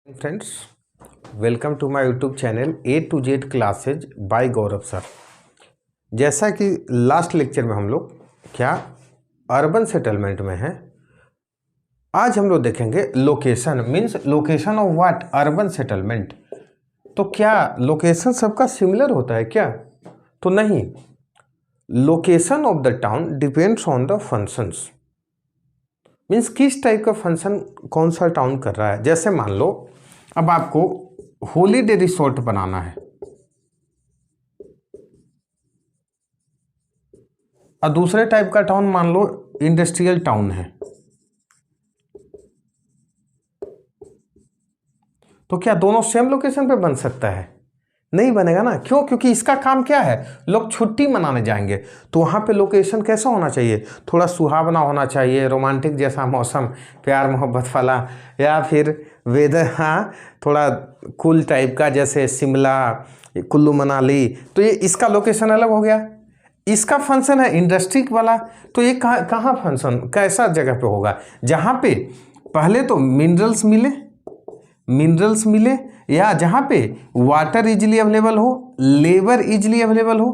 Friends, welcome to my YouTube channel A to Z classes by Gaurav sir. जैसा कि last lecture में हम लोग क्या अर्बन सेटलमेंट में हैं, आज हम लोग देखेंगे location means location of what urban settlement. तो क्या लोकेशन सबका सिमिलर होता है क्या? तो नहीं, location of the town depends on the functions. Means किस टाइप का फंक्शन कौन सा टाउन कर रहा है। जैसे मान लो अब आपको हॉलीडे रिसोर्ट बनाना है और दूसरे टाइप का टाउन मान लो इंडस्ट्रियल टाउन है, तो क्या दोनों सेम लोकेशन पे बन सकता है? नहीं बनेगा ना। क्यों? क्योंकि इसका काम क्या है, लोग छुट्टी मनाने जाएंगे तो वहाँ पे लोकेशन कैसा होना चाहिए, थोड़ा सुहावना होना चाहिए, रोमांटिक जैसा मौसम, प्यार मोहब्बत वाला, या फिर वेदर हाँ थोड़ा कूल टाइप का, जैसे शिमला कुल्लू मनाली। तो ये इसका लोकेशन अलग हो गया। इसका फंक्शन है इंडस्ट्री वाला, तो ये कहाँ फंक्शन कैसा जगह पे होगा, जहाँ पे पहले तो मिनरल्स मिले या जहाँ पे वाटर इजीली अवेलेबल हो, लेबर इजीली अवेलेबल हो।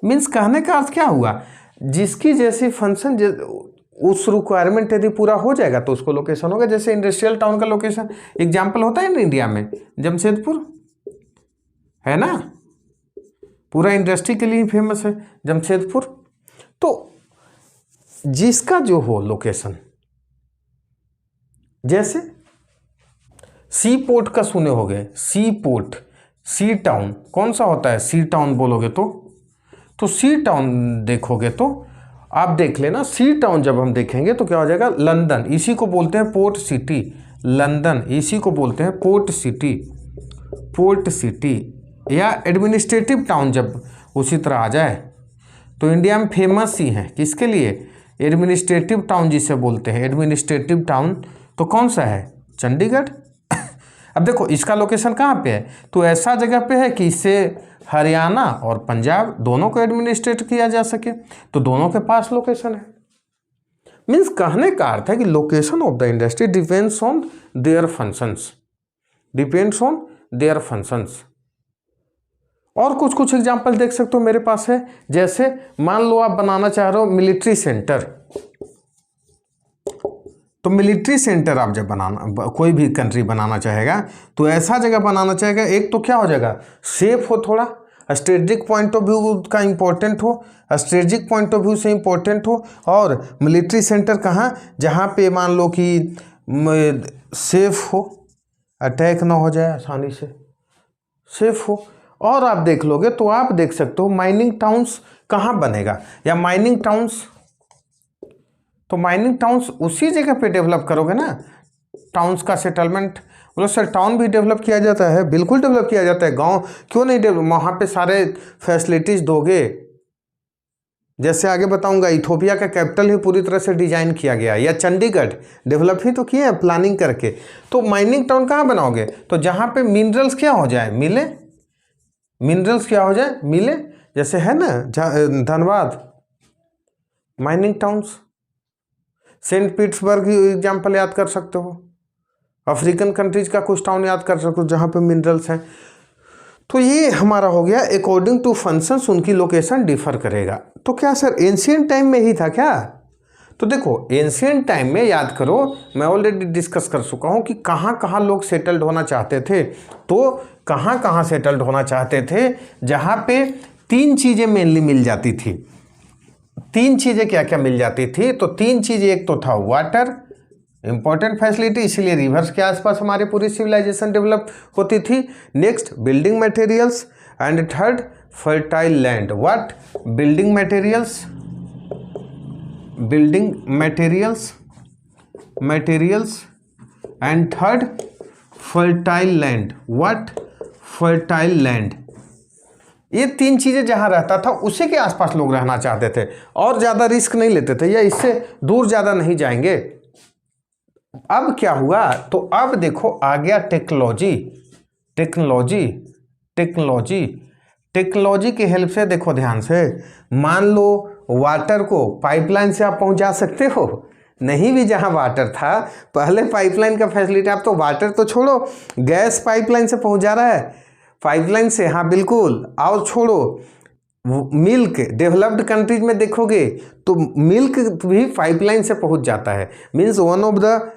मीन्स कहने का अर्थ क्या हुआ, जिसकी जैसी फंक्शन उस रिक्वायरमेंट यदि पूरा हो जाएगा तो उसको लोकेशन होगा। जैसे इंडस्ट्रियल टाउन का लोकेशन एग्जाम्पल होता है ना इंडिया में, जमशेदपुर है ना, पूरा इंडस्ट्री के लिए फेमस है जमशेदपुर। तो जिसका जो हो लोकेशन, जैसे सी पोर्ट का सुने होगे, सी पोर्ट, सी टाउन कौन सा होता है, सी टाउन बोलोगे तो सी टाउन देखोगे तो आप देख लेना, सी टाउन जब हम देखेंगे तो क्या हो जाएगा, लंदन, इसी को बोलते हैं पोर्ट सिटी। लंदन इसी को बोलते हैं पोर्ट सिटी या एडमिनिस्ट्रेटिव टाउन जब उसी तरह आ जाए तो इंडिया में फेमस ही है किसके लिए, एडमिनिस्ट्रेटिव टाउन जिसे बोलते हैं। एडमिनिस्ट्रेटिव टाउन तो कौन सा है, चंडीगढ़। अब देखो इसका लोकेशन कहाँ पे है, तो ऐसा जगह पे है कि इससे हरियाणा और पंजाब दोनों को एडमिनिस्ट्रेट किया जा सके, तो दोनों के पास लोकेशन है। मीन्स कहने का अर्थ है कि location of the industry depends on their functions. और कुछ एग्जांपल देख सकते हो मेरे पास है। जैसे मान लो आप बनाना चाह रहे हो मिलिट्री सेंटर, तो मिलिट्री सेंटर आप जब बनाना, कोई भी कंट्री बनाना चाहेगा तो ऐसा जगह बनाना चाहेगा, एक तो क्या हो जाएगा, सेफ हो, थोड़ा स्ट्रेटेजिक पॉइंट ऑफ व्यू का इंपॉर्टेंट हो, स्ट्रेटेजिक पॉइंट ऑफ व्यू से इंपॉर्टेंट हो। और मिलिट्री सेंटर कहाँ, जहाँ पे मान लो कि सेफ हो, अटैक ना हो जाए आसानी से, सेफ हो। और आप देख लोगे तो आप देख सकते हो माइनिंग टाउन्स कहाँ बनेगा, या माइनिंग टाउन्स, तो माइनिंग टाउन्स उसी जगह पे डेवलप करोगे ना। टाउन्स का सेटलमेंट, बोलो सर टाउन भी डेवलप किया जाता है, बिल्कुल डेवलप किया जाता है। गांव क्यों नहीं डेवलप, वहाँ पे सारे फैसिलिटीज़ दोगे। जैसे आगे बताऊंगा, इथोपिया का कैपिटल ही पूरी तरह से डिजाइन किया गया, या चंडीगढ़ डेवलप ही तो किए हैं प्लानिंग करके। तो माइनिंग टाउन कहाँ बनाओगे, तो जहाँ पे मिनरल्स क्या हो जाए, मिले, जैसे है ना Dhanbad, mining towns. Saint Petersburg example याद कर सकते हो, अफ्रीकन कंट्रीज का कुछ टाउन याद कर सकते हो जहाँ पे मिनरल्स हैं। तो ये हमारा हो गया अकॉर्डिंग टू फंक्शंस उनकी लोकेशन डिफर करेगा। तो क्या सर एंशिएंट टाइम में ही था क्या? तो देखो एंशिएंट टाइम में याद करो, मैं ऑलरेडी डिस्कस कर चुका हूँ कि कहाँ लोग सेटल्ड होना चाहते थे। तो कहाँ सेटल्ड होना चाहते थे, जहाँ पे तीन चीज़ें मेनली मिल जाती थी। तीन चीज़ें क्या क्या मिल जाती थी, तो तीन चीज़ें, एक तो था वाटर, इंपॉर्टेंट फैसिलिटी, इसीलिए रिवर्स के आसपास हमारी पूरी सिविलाइजेशन डेवलप होती थी। Next building materials, and third fertile land. What, building materials and third fertile land. What, fertile land. ये तीन चीज़ें जहाँ रहता था उसी के आसपास लोग रहना चाहते थे, और ज़्यादा रिस्क नहीं लेते थे, या इससे दूर ज़्यादा नहीं जाएंगे। अब क्या हुआ, तो अब देखो आ गया टेक्नोलॉजी की हेल्प से। देखो ध्यान से, मान लो वाटर को पाइपलाइन से आप पहुंचा सकते हो, नहीं भी जहाँ वाटर था, पहले पाइपलाइन का फैसिलिटी, आप तो वाटर तो छोड़ो, गैस पाइपलाइन से पहुँच जा रहा है, पाइपलाइन से, हाँ बिल्कुल। और छोड़ो मिल्क, डेवलप्ड कंट्रीज में देखोगे तो मिल्क भी पाइपलाइन से पहुँच जाता है। Means one of the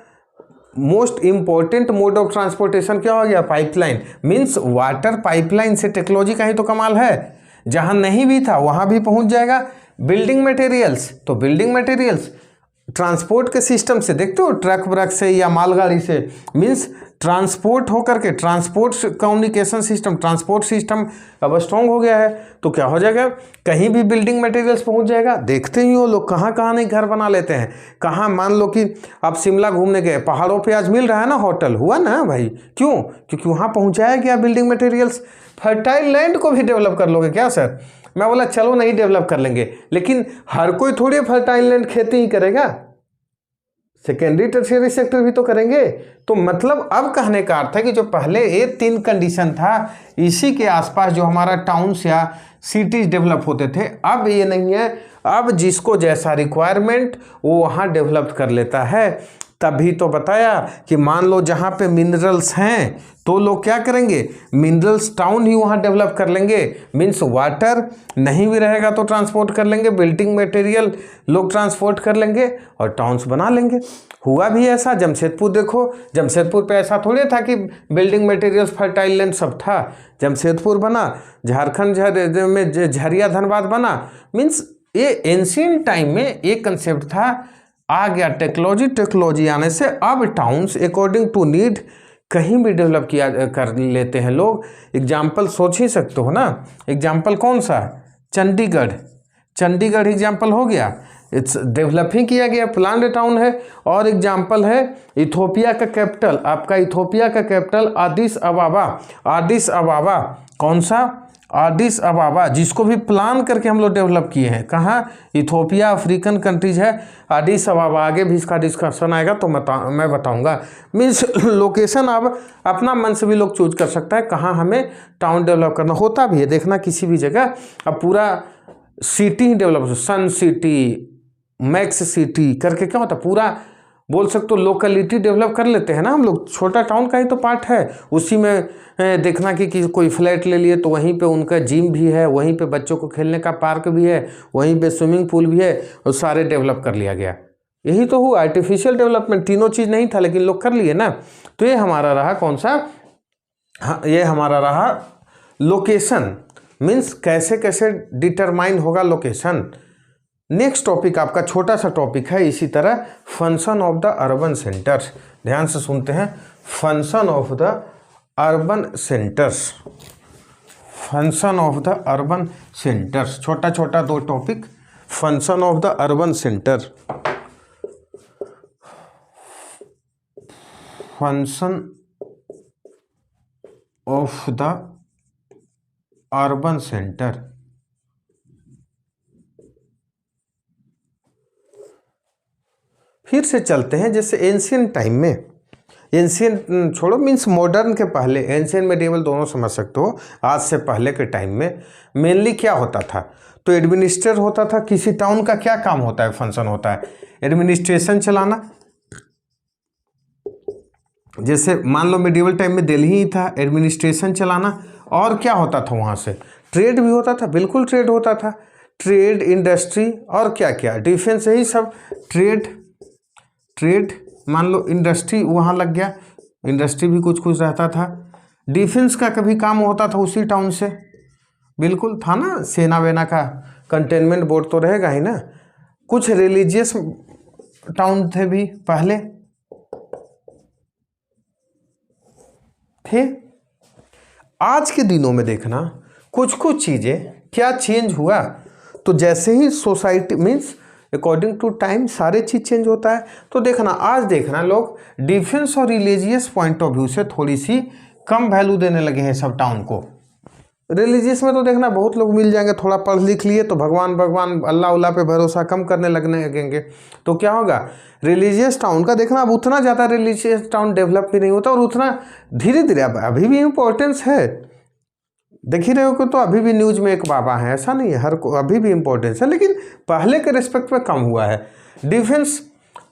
most important mode of transportation क्या हो गया, पाइपलाइन। मीन्स वाटर पाइपलाइन से टेक्नोलॉजी का ही तो कमाल है, जहाँ नहीं भी था वहाँ भी पहुँच जाएगा। बिल्डिंग मटेरियल्स, तो बिल्डिंग मटेरियल्स ट्रांसपोर्ट के सिस्टम से, देखते हो ट्रक व्रक से या मालगाड़ी से, मीन्स ट्रांसपोर्ट होकर के, transport communication system, transport system अब स्ट्रॉन्ग हो गया है, तो क्या हो जाएगा, कहीं भी बिल्डिंग मटेरियल्स पहुंच जाएगा। देखते ही हो लोग कहाँ कहाँ नहीं घर बना लेते हैं, कहाँ, मान लो कि आप शिमला घूमने गए, पहाड़ों पे आज मिल रहा है ना होटल, हुआ ना भाई, क्यों, क्योंकि वहाँ पहुँचाया गया बिल्डिंग मटेरियल्स। फर्टाइल लैंड को भी डेवलप कर लोगे क्या सर, मैं बोला चलो नहीं डेवलप कर लेंगे, लेकिन हर कोई थोड़ी फर्टाइल लैंड खेती ही करेगा, सेकेंडरी टर्शियरी सेक्टर भी तो करेंगे। तो मतलब अब कहने का अर्थ है कि जो पहले ये 3 कंडीशन था, इसी के आसपास जो हमारा टाउन्स या सिटीज डेवलप होते थे, अब ये नहीं है। अब जिसको जैसा रिक्वायरमेंट वो वहाँ डेवलप कर लेता है। तभी तो बताया कि मान लो जहाँ पे मिनरल्स हैं तो लोग क्या करेंगे, मिनरल्स टाउन ही वहाँ डेवलप कर लेंगे। मीन्स वाटर नहीं भी रहेगा तो ट्रांसपोर्ट कर लेंगे, बिल्डिंग मटेरियल लोग ट्रांसपोर्ट कर लेंगे और टाउन्स बना लेंगे। हुआ भी ऐसा, जमशेदपुर देखो, जमशेदपुर पे ऐसा थोड़ी था कि बिल्डिंग मटेरियल्स फर्टाइल लैंड सब था, जमशेदपुर बना, झारखंड में झरिया धनबाद बना। मीन्स ये एंशिएंट टाइम में एक कंसेप्ट था, आ गया टेक्नोलॉजी आने से अब टाउन्स अकॉर्डिंग टू नीड कहीं भी डेवलप किया कर लेते हैं लोग। एग्जाम्पल सोच ही सकते हो ना, एग्जाम्पल कौन सा, चंडीगढ़, चंडीगढ़ एग्जाम्पल हो गया, इट्स डेवलप ही किया गया, प्लान्ड टाउन है। और एग्जाम्पल है इथोपिया का कैपिटल, आपका इथोपिया का कैपिटल आदिस अबाबा, आदिस अबाबा, कौन सा, आदिस अबाबा, जिसको भी प्लान करके हम लोग डेवलप किए हैं। कहाँ, इथोपिया अफ्रीकन कंट्रीज है, आदिस अबाबा। आगे भी इसका डिस्कशन आएगा तो मैं बताऊंगा। मीन्स लोकेशन अब अपना मन से भी लोग चूज कर सकता है कहाँ हमें टाउन डेवलप करना, होता भी है देखना किसी भी जगह। अब पूरा सिटी ही डेवलप, सन सिटी, मैक्स सिटी करके क्या होता है, पूरा बोल सकते हो लोकेलिटी डेवलप कर लेते हैं ना हम लोग। छोटा टाउन का ही तो पार्ट है, उसी में देखना कि कोई फ्लैट ले लिए तो वहीं पे उनका जिम भी है, वहीं पे बच्चों को खेलने का पार्क भी है, वहीं पे स्विमिंग पूल भी है, और सारे डेवलप कर लिया गया। यही तो हुआ आर्टिफिशियल डेवलपमेंट, तीनों चीज़ नहीं था लेकिन लोग कर लिए ना। तो ये हमारा रहा कौन सा, हाँ ये हमारा रहा लोकेशन। मीन्स कैसे कैसे डिटरमाइन होगा लोकेशन। नेक्स्ट टॉपिक आपका छोटा सा टॉपिक है इसी तरह, function of the urban centres. ध्यान से सुनते हैं, function of the urban centres, function of the urban centres, छोटा छोटा 2 topic, function of the urban centre, function of the urban centre. फिर से चलते हैं, जैसे एंशिएंट टाइम में, एंशिएंट छोड़ो मीन्स मॉडर्न के पहले, एंशिएंट मेडिएवल दोनों समझ सकते हो, आज से पहले के टाइम में मेनली क्या होता था, तो एडमिनिस्ट्रेटर होता था। किसी टाउन का क्या काम होता है, फंक्शन होता है एडमिनिस्ट्रेशन चलाना। जैसे मान लो मेडिएवल टाइम में दिल्ली ही था, एडमिनिस्ट्रेशन चलाना। और क्या होता था वहाँ से, ट्रेड भी होता था, बिल्कुल ट्रेड होता था, ट्रेड, इंडस्ट्री और क्या क्या, डिफेंस, यही सब ट्रेड मान लो इंडस्ट्री वहाँ लग गया, इंडस्ट्री भी कुछ कुछ रहता था। डिफेंस का कभी काम होता था उसी टाउन से, बिल्कुल था ना, सेना वेना का कंटेनमेंट बोर्ड तो रहेगा ही ना। कुछ रिलीजियस टाउन थे भी पहले थे। आज के दिनों में देखना कुछ कुछ चीज़ें क्या चेंज हुआ, तो जैसे ही society means according to time सारे चीज़ चेंज होता है। तो देखना आज देखना लोग डिफेंस और रिलीजियस पॉइंट ऑफ व्यू से थोड़ी सी कम वैल्यू देने लगे हैं सब टाउन को। रिलीजियस में तो देखना बहुत लोग मिल जाएंगे, थोड़ा पढ़ लिख लिए तो भगवान अल्लाह उल्लाह पे भरोसा कम करने लगेंगे, तो क्या होगा, रिलीजियस टाउन का देखना अब उतना ज़्यादा रिलीजियस टाउन डेवलप भी नहीं होता, और उतना धीरे धीरे अब अभी भी इम्पोर्टेंस है। देख ही रहे हो कि तो अभी भी न्यूज़ में एक बाबा है, ऐसा नहीं है, हर को अभी भी इम्पोर्टेंस है, लेकिन पहले के रिस्पेक्ट में कम हुआ है। डिफेंस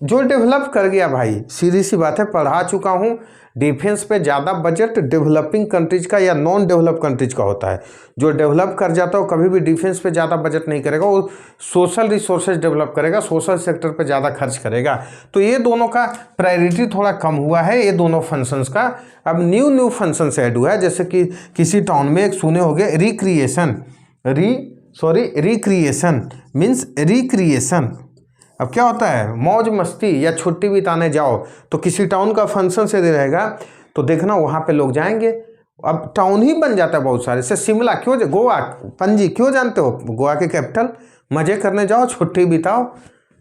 जो डेवलप कर गया भाई, सीधी सी बात है, पढ़ा चुका हूँ, डिफेंस पे ज़्यादा बजट डेवलपिंग कंट्रीज का या नॉन डेवलप कंट्रीज का होता है। जो डेवलप कर जाता है वो कभी भी डिफेंस पे ज़्यादा बजट नहीं करेगा, वो सोशल रिसोर्सेज डेवलप करेगा, सोशल सेक्टर पे ज़्यादा खर्च करेगा। तो ये दोनों का प्रायोरिटी थोड़ा कम हुआ है, ये दोनों फंक्शंस का। अब न्यू फंक्शंस ऐड हुआ है, जैसे कि किसी टाउन में एक सुने होंगे रिक्रिएशन मीन्स रिक्रिएशन। अब क्या होता है, मौज मस्ती या छुट्टी बिताने जाओ, तो किसी टाउन का फंक्शन से दे रहेगा तो देखना वहाँ पे लोग जाएंगे। अब टाउन ही बन जाता है बहुत सारे, से शिमला क्यों, गोवा, पणजी क्यों जानते हो, गोवा के कैपिटल, मज़े करने जाओ, छुट्टी बिताओ।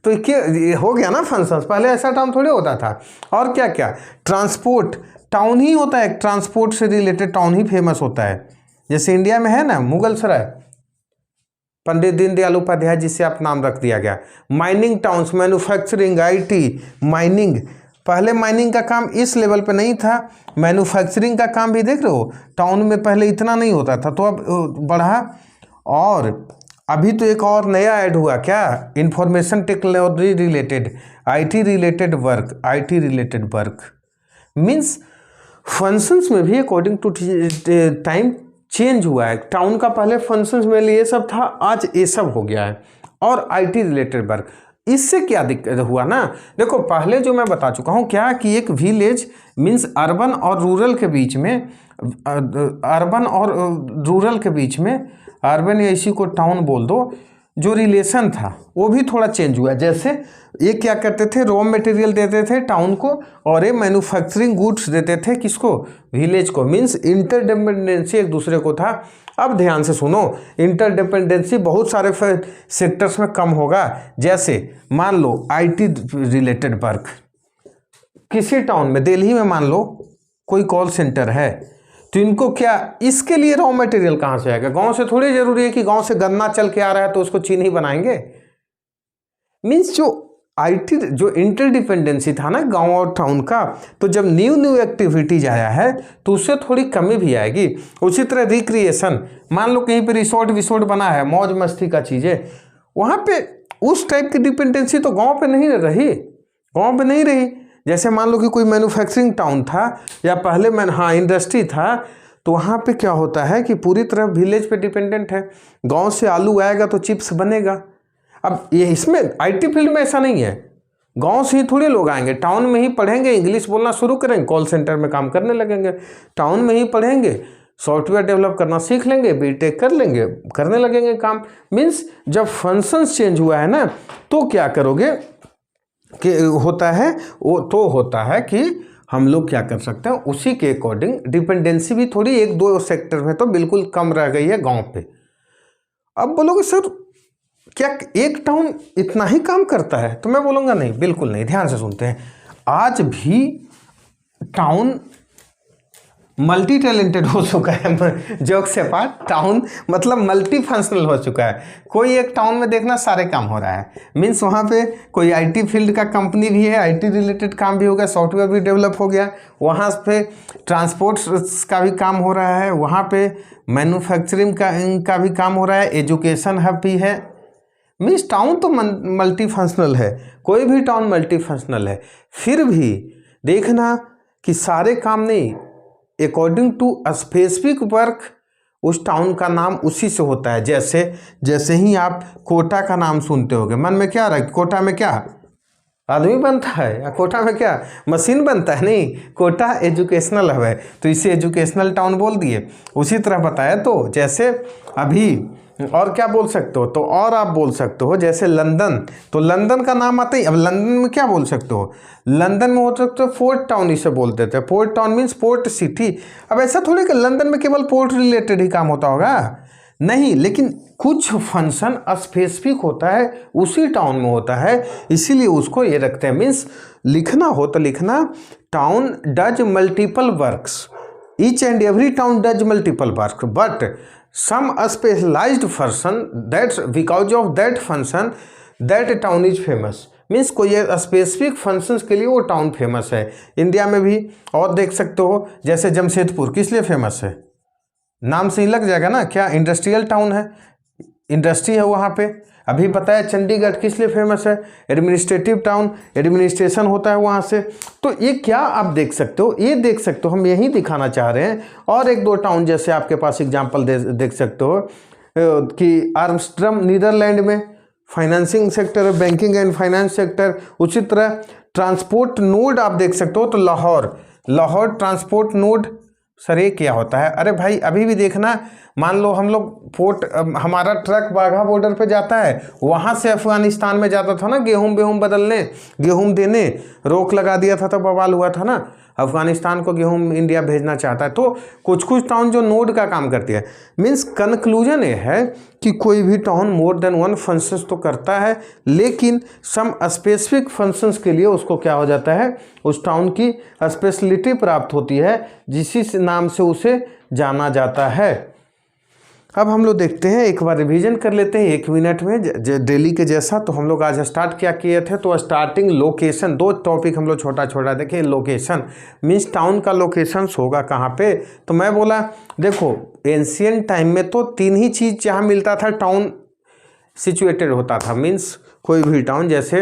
तो ये हो गया ना फंक्शंस। पहले ऐसा टाउन थोड़ी होता था। और क्या क्या, ट्रांसपोर्ट टाउन ही होता है, ट्रांसपोर्ट से रिलेटेड टाउन ही फेमस होता है। जैसे इंडिया में है ना मुगल सराय, पंडित दीनदयाल उपाध्याय जी से आप नाम रख दिया गया। Mining towns, manufacturing, IT, mining. पहले माइनिंग का काम इस लेवल पे नहीं था, मैन्युफैक्चरिंग का काम भी देख रहे हो, टाउन में पहले इतना नहीं होता था, तो अब बढ़ा। और अभी तो एक और नया ऐड हुआ, क्या, information technology related, IT related work means functions में भी अकॉर्डिंग टू टाइम चेंज हुआ है। टाउन का पहले फंक्शंस में ये सब था, आज ये सब हो गया है। और आईटी रिलेटेड वर्क, इससे क्या दिक्कत हुआ ना, देखो पहले जो मैं बता चुका हूँ क्या, कि एक विलेज मीन्स अर्बन और रूरल के बीच में, अर्बन या इसी को टाउन बोल दो, जो रिलेशन था वो भी थोड़ा चेंज हुआ। जैसे ये क्या करते थे, रॉ मटेरियल देते थे टाउन को, और ये मैन्युफैक्चरिंग गुड्स देते थे किसको, विलेज को। मीन्स इंटरडिपेंडेंसी एक दूसरे को था। अब ध्यान से सुनो, इंटरडिपेंडेंसी बहुत सारे सेक्टर्स में कम होगा। जैसे मान लो आईटी रिलेटेड वर्क, किसी टाउन में, दिल्ली में मान लो कोई कॉल सेंटर है, तो इनको क्या, इसके लिए रॉ मटेरियल कहाँ से आएगा, गांव से थोड़ी जरूरी है कि गांव से गन्ना चल के आ रहा है तो उसको चीनी बनाएंगे। मीन्स जो आईटी, जो इंटरडिपेंडेंसी था ना गांव और टाउन का, तो जब न्यू एक्टिविटीज आया है तो उससे थोड़ी कमी भी आएगी। उसी तरह रिक्रिएशन, मान लो कहीं पे रिसोर्ट बना है, मौज मस्ती का चीज़ें, वहाँ पे उस टाइप की डिपेंडेंसी तो गाँव पे नहीं रही। जैसे मान लो कि कोई मैन्युफैक्चरिंग टाउन था, या पहले इंडस्ट्री था, तो वहाँ पे क्या होता है कि पूरी तरह विलेज पे डिपेंडेंट है। गांव से आलू आएगा तो चिप्स बनेगा। अब ये इसमें आईटी फील्ड में ऐसा नहीं है, गांव से ही थोड़े लोग आएंगे, टाउन में ही पढ़ेंगे, इंग्लिश बोलना शुरू करेंगे, कॉल सेंटर में काम करने लगेंगे, टाउन में ही पढ़ेंगे, सॉफ्टवेयर डेवलप करना सीख लेंगे, बीटेक कर लेंगे, करने लगेंगे काम। मीन्स जब फंक्शंस चेंज हुआ है ना, तो क्या करोगे कि होता है कि हम लोग क्या कर सकते हैं, उसी के अकॉर्डिंग डिपेंडेंसी भी थोड़ी एक दो सेक्टर में तो बिल्कुल कम रह गई है गांव पे। अब बोलोगे सर क्या एक टाउन इतना ही काम करता है, तो मैं बोलूँगा नहीं, बिल्कुल नहीं। ध्यान से सुनते हैं, आज भी टाउन मल्टी टैलेंटेड हो चुका है। जोक से पार्ट, टाउन मतलब मल्टी फंक्शनल हो चुका है। कोई एक टाउन में देखना सारे काम हो रहा है। मीन्स वहाँ पे कोई आईटी फील्ड का कंपनी भी है, आईटी रिलेटेड काम भी हो गया, सॉफ्टवेयर भी डेवलप हो गया, वहाँ पे ट्रांसपोर्ट का भी काम हो रहा है, वहाँ पे मैन्युफैक्चरिंग का भी काम हो रहा है, एजुकेशन हब भी है। मीन्स टाउन तो मल्टी फंक्शनल है, कोई भी टाउन मल्टी फंक्शनल है। फिर भी देखना कि सारे काम नहीं, अकॉर्डिंग टू स्पेसिफिक वर्क उस टाउन का नाम उसी से होता है। जैसे ही आप कोटा का नाम सुनते होगे, मन में क्या रहा, कोटा में क्या आदमी बनता है, या कोटा में क्या मशीन बनता है, नहीं, कोटा एजुकेशनल है, तो इसे एजुकेशनल टाउन बोल दिए। उसी तरह बताया, तो जैसे अभी और क्या बोल सकते हो, तो और आप बोल सकते हो जैसे लंदन, तो लंदन का नाम आता ही, अब लंदन में क्या बोल सकते हो, लंदन में हो सकते हो फोर्ट टाउन, इसे बोलते थे, fort town means port city. अब ऐसा थोड़ी कि लंदन में केवल पोर्ट रिलेटेड ही काम होता होगा, नहीं, लेकिन कुछ फंक्शन स्पेसिफिक होता है, उसी टाउन में होता है, इसीलिए उसको ये रखते हैं। मीन्स लिखना हो तो लिखना, town does multiple works, each and every town does multiple work, but some specialized function that because of that function that town is famous। Means कोई स्पेसिफिक फंक्शंस के लिए वो टाउन फेमस है। इंडिया में भी और देख सकते हो, जैसे जमशेदपुर किस लिए फेमस है, नाम से ही लग जाएगा ना, क्या इंडस्ट्रियल टाउन है, इंडस्ट्री है वहाँ पे। अभी पता है चंडीगढ़ किस लिए फेमस है, एडमिनिस्ट्रेटिव टाउन, एडमिनिस्ट्रेशन होता है वहाँ से। तो ये क्या आप देख सकते हो, ये देख सकते हो, हम यही दिखाना चाह रहे हैं। और एक दो टाउन जैसे आपके पास एग्जाम्पल देख सकते हो कि आर्मस्ट्रम नीदरलैंड में financing sector, banking and finance sector. उसी तरह ट्रांसपोर्ट नोड आप देख सकते हो, तो लाहौर ट्रांसपोर्ट नोड। सर ये क्या होता है? अरे भाई अभी भी देखना, मान लो हम लोग पोर्ट, हमारा ट्रक वाघा बॉर्डर पे जाता है, वहाँ से अफगानिस्तान में जाता था ना गेहूं बदलने, गेहूं देने, रोक लगा दिया था तो बवाल हुआ था ना, अफगानिस्तान को गेहूं इंडिया भेजना चाहता है। तो कुछ टाउन जो नोड का काम करती है। मीन्स कंक्लूजन ये है कि कोई भी town more than one functions तो करता है, लेकिन सम स्पेसिफिक फंक्शंस के लिए उसको क्या हो जाता है, उस टाउन की स्पेशलिटी प्राप्त होती है, जिस नाम से उसे जाना जाता है। अब हम लोग देखते हैं, एक बार रिवीजन कर लेते हैं 1 मिनट में डेली के जैसा। तो हम लोग आज स्टार्ट क्या किए थे, तो स्टार्टिंग लोकेशन, 2 टॉपिक हम लोग छोटा देखें। लोकेशन मीन्स टाउन का लोकेशन होगा कहाँ पे। तो मैं बोला देखो एंशियंट टाइम में तो 3 ही चीज़ जहाँ मिलता था टाउन सिचुएटेड होता था। मीन्स कोई भी टाउन, जैसे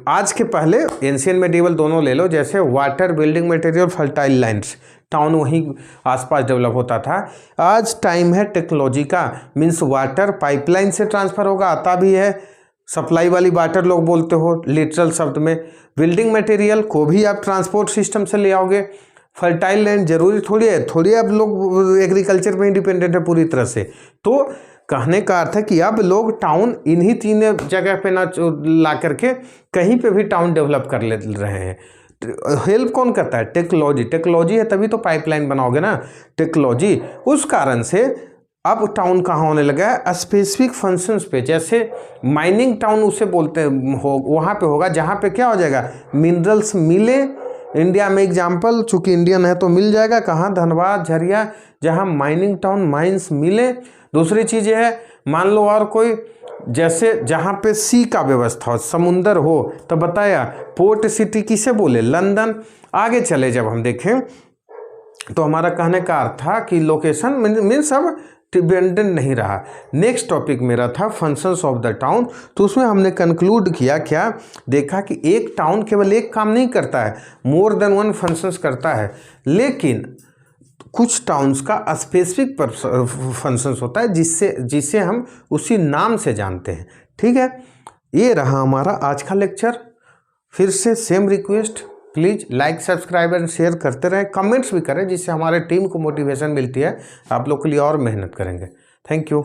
आज के पहले एंशियंट मेडिवल दोनों ले लो, जैसे water, building material, fertile lands, town वहीं आसपास डेवलप होता था। आज टाइम है टेक्नोलॉजी का। मीन्स वाटर पाइपलाइन से ट्रांसफ़र होगा, आता भी है, सप्लाई वाली वाटर लोग बोलते हो लिटरल शब्द में। बिल्डिंग मटेरियल को भी आप ट्रांसपोर्ट सिस्टम से ले आओगे। फर्टाइल लैंड जरूरी थोड़ी अब लोग एग्रीकल्चर पे ही डिपेंडेंट है पूरी तरह से। तो कहने का अर्थ है कि अब लोग टाउन इन्हीं 3 जगह पे ना ला करके कहीं पे भी टाउन डेवलप कर ले रहे हैं। हेल्प कौन करता है? टेक्नोलॉजी है, तभी तो पाइपलाइन बनाओगे ना, टेक्नोलॉजी। उस कारण से अब टाउन कहाँ होने लगा है, स्पेसिफिक फंक्शंस पे। जैसे माइनिंग टाउन उसे बोलते हो, वहाँ पे होगा जहाँ पे क्या हो जाएगा, मिनरल्स मिले। इंडिया में एग्जाम्पल, चूँकि इंडियन है तो मिल जाएगा कहाँ, धनबाद, झरिया, जहाँ माइनिंग टाउन, माइंस मिले। दूसरी चीज़ ये है, मान लो और कोई जैसे जहाँ पे सी का व्यवस्था हो, समुंदर हो, तो बताया पोर्ट सिटी किसे बोले, लंदन। आगे चले जब हम देखें तो हमारा कहने का अर्थ था कि लोकेशन मीन्स अब डिपेंडेंट नहीं रहा। नेक्स्ट टॉपिक मेरा था फंक्शंस ऑफ द टाउन। तो उसमें हमने कंक्लूड किया, क्या देखा कि एक टाउन केवल एक काम नहीं करता है, मोर देन वन फंक्शंस करता है। लेकिन कुछ टाउन्स का स्पेसिफिक फंक्शंस होता है जिससे हम उसी नाम से जानते हैं। ठीक है, ये रहा हमारा आज का लेक्चर। फिर से same request, please like, subscribe and share करते रहें, कमेंट्स भी करें, जिससे हमारे टीम को मोटिवेशन मिलती है, आप लोग के लिए और मेहनत करेंगे। Thank you.